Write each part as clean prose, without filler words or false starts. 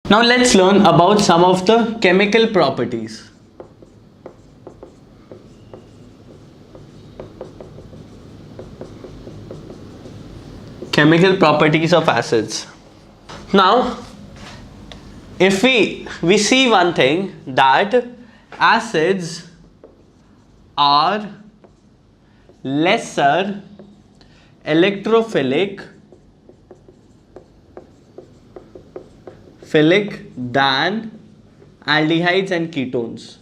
Now let's learn about some of the chemical properties. Chemical properties of acids. Now, if we see one thing, that acids are lesser electrophilic than aldehydes and ketones.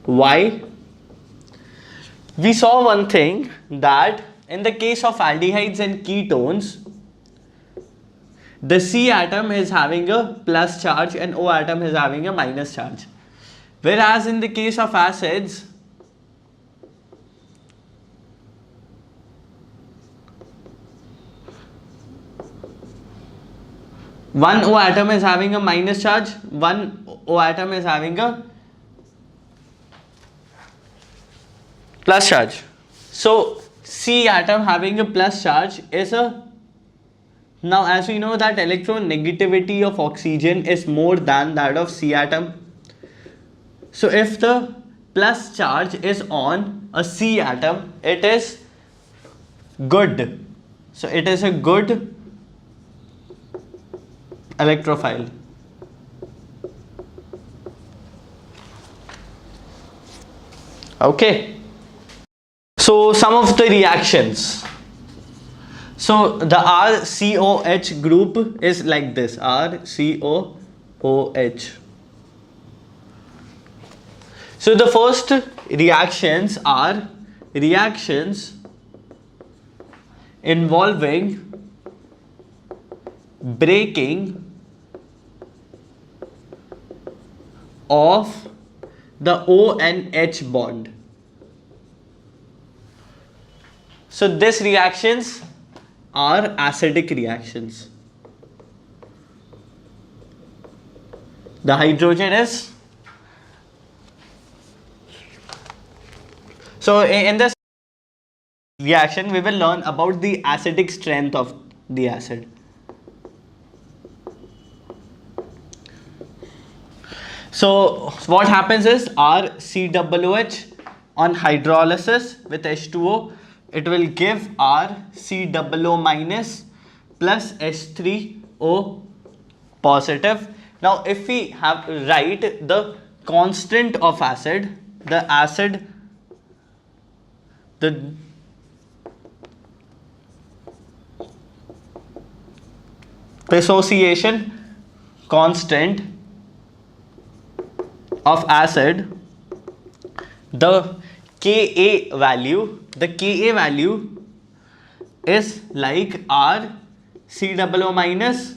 Why? We saw one thing, that in the case of aldehydes and ketones, the C atom is having a plus charge and O atom is having a minus charge. Whereas in the case of acids, one O atom is having a minus charge, one O atom is having a plus charge. So C atom having a plus charge is a, now as we know that electronegativity of oxygen is more than that of C atom. So if the plus charge is on a C atom, it is good. So it is a good electrophile. Okay. So some of the reactions. So the RCOH group is like this, RCOOH. So the first reactions are reactions involving breaking of the O and H bond. So these reactions are acidic reactions. The hydrogen is, so in this reaction we will learn about the acidic strength of the acid. So what happens is RCOOH on hydrolysis with H2O, it will give RCOO minus plus H3O positive. Now if we have write the constant of acid, the dissociation constant of acid, the Ka value is like RCOO minus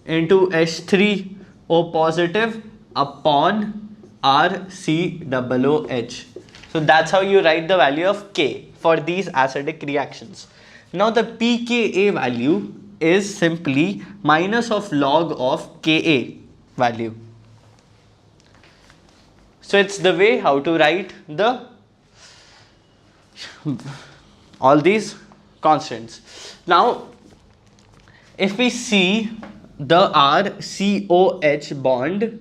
into H3O positive upon RCOOH. So that's how you write the value of K for these acidic reactions. Now the pKa value is simply minus of log of Ka value. So it's the way how to write all these constants. Now if we see the RCOH bond,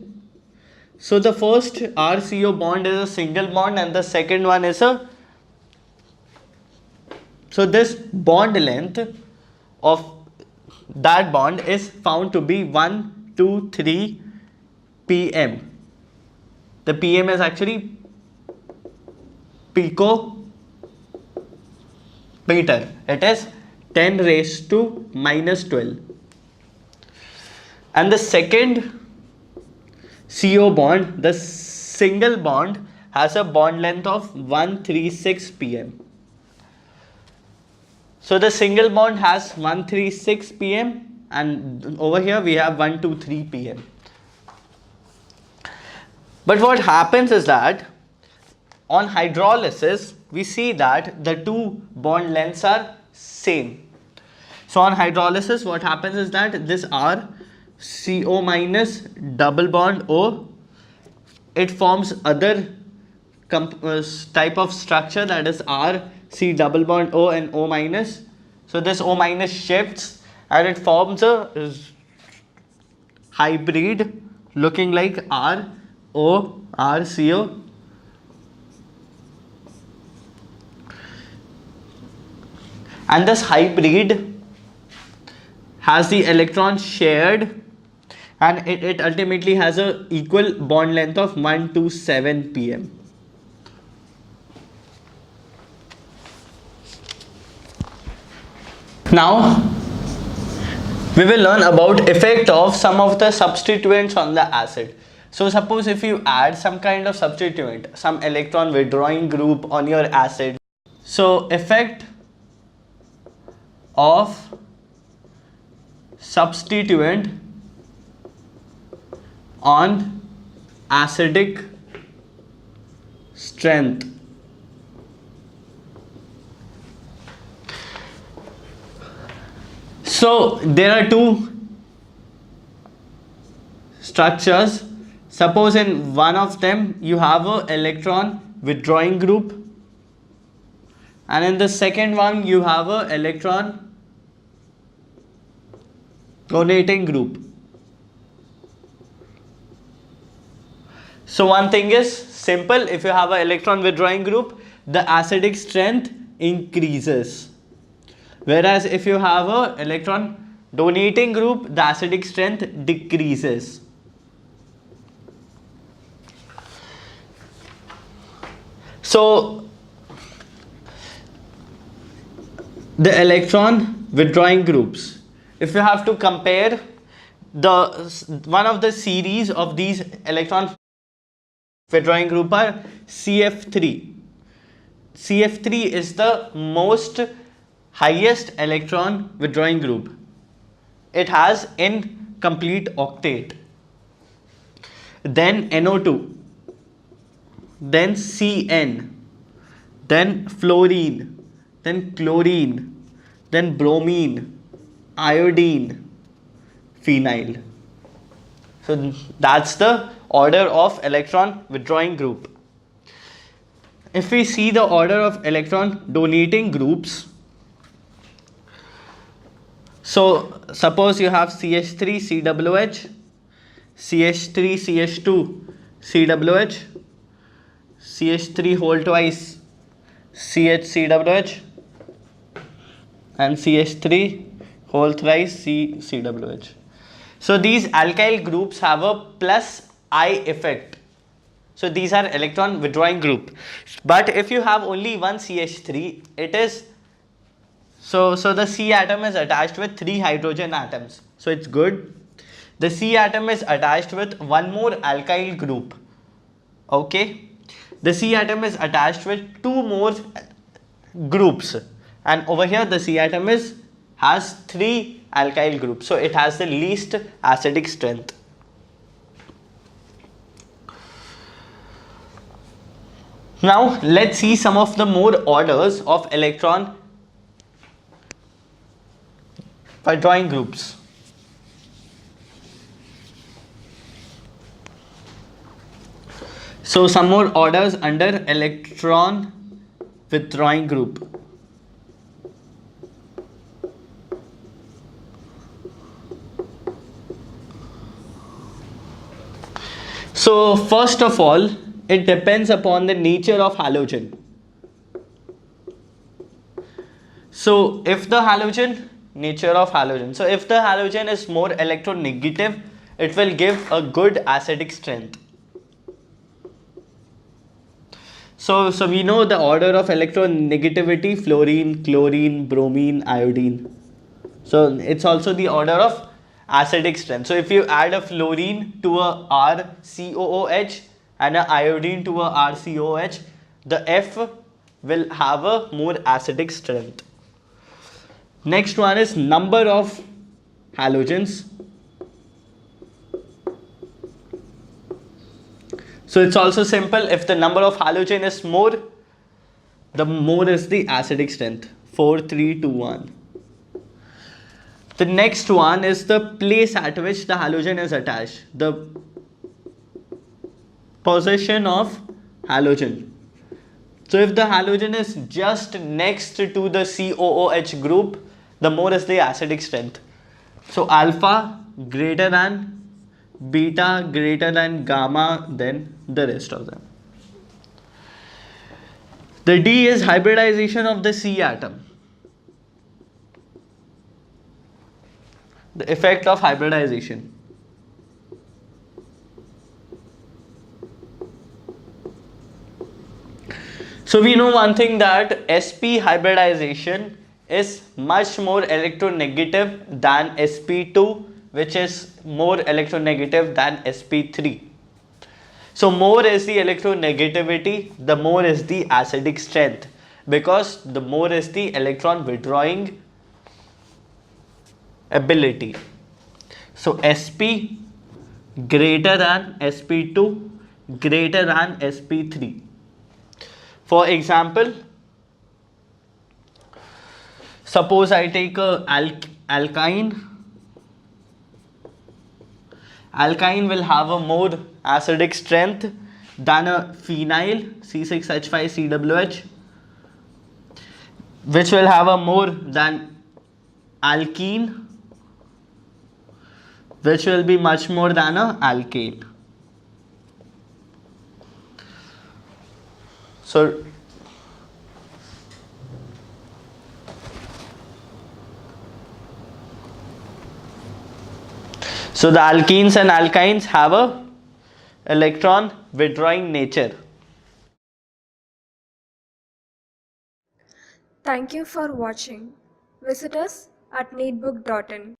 so the first RCO bond is a single bond and the second one is a, so this bond length of that bond is found to be 1, 2, 3 pm. The pm is actually picometer. It is 10 raised to minus 12. And the second CO bond, the single bond, has a bond length of 136 pm. So the single bond has 136 pm and over here we have 123 pm. But what happens is that on hydrolysis we see that the two bond lengths are same. So on hydrolysis what happens is that this RCO minus double bond O, it forms other type of structure, that is RC double bond O and O minus. So this O minus shifts and it forms a hybrid looking like RORCO. And this hybrid has the electron shared, and it ultimately has a equal bond length of 127 pm. Now we will learn about effect of some of the substituents on the acid. So suppose if you add some kind of substituent, some electron withdrawing group on your acid. So effect of substituent on acidic strength. So there are two structures. Suppose in one of them you have an electron withdrawing group, and in the second one you have an electron donating group. So one thing is simple: if you have an electron withdrawing group, the acidic strength increases, whereas if you have an electron donating group, the acidic strength decreases. So the electron withdrawing groups, if you have to compare one of the series of these electron withdrawing group are CF3. CF3 is the most highest electron withdrawing group. It has incomplete octet. Then NO2, then CN, then fluorine, then chlorine, then bromine, iodine, phenyl. So that's the order of electron withdrawing group. If we see the order of electron donating groups, so suppose you have CH3 COOH, CH3 CH2 COOH, CH3 whole twice CH COOH, and CH3 whole thrice COOH. So these alkyl groups have a plus I effect. So these are electron withdrawing group. But if you have only one CH3, it is so the C atom is attached with 3 hydrogen atoms. So it's good. The C atom is attached with one more alkyl group. Okay. The C atom is attached with 2 more groups, and over here the C atom has 3 alkyl groups, so it has the least acidic strength. Now let's see some of the more orders of electron withdrawing groups. So some more orders under electron withdrawing group. So first of all, it depends upon the nature of halogen. So if the halogen, nature of halogen. So if the halogen is more electronegative, it will give a good acidic strength. So we know the order of electronegativity: fluorine, chlorine, bromine, iodine. So it's also the order of acidic strength. So if you add a fluorine to a RCOOH and an iodine to a RCOH, the F will have a more acidic strength. Next one is number of halogens. So it's also simple. If the number of halogen is more, the more is the acidic strength. 4, 3, 2, 1. The next one is the place at which the halogen is attached. The position of halogen. So if the halogen is just next to the COOH group, the more is the acidic strength. So alpha greater than beta greater than gamma than the rest of them. The D is hybridization of the C atom. The effect of hybridization. So we know one thing, that sp hybridization is much more electronegative than sp2, which is more electronegative than sp3. So more is the electronegativity, the more is the acidic strength, because the more is the electron withdrawing ability. So sp greater than sp2 greater than sp3. For example, suppose I take a alkyne. Alkyne will have a more acidic strength than a phenyl C6H5CWH, which will have a more than alkene, which will be much more than a alkane. So the alkenes and alkynes have a electron withdrawing nature. Thank you for watching. Visit us at needbook.in.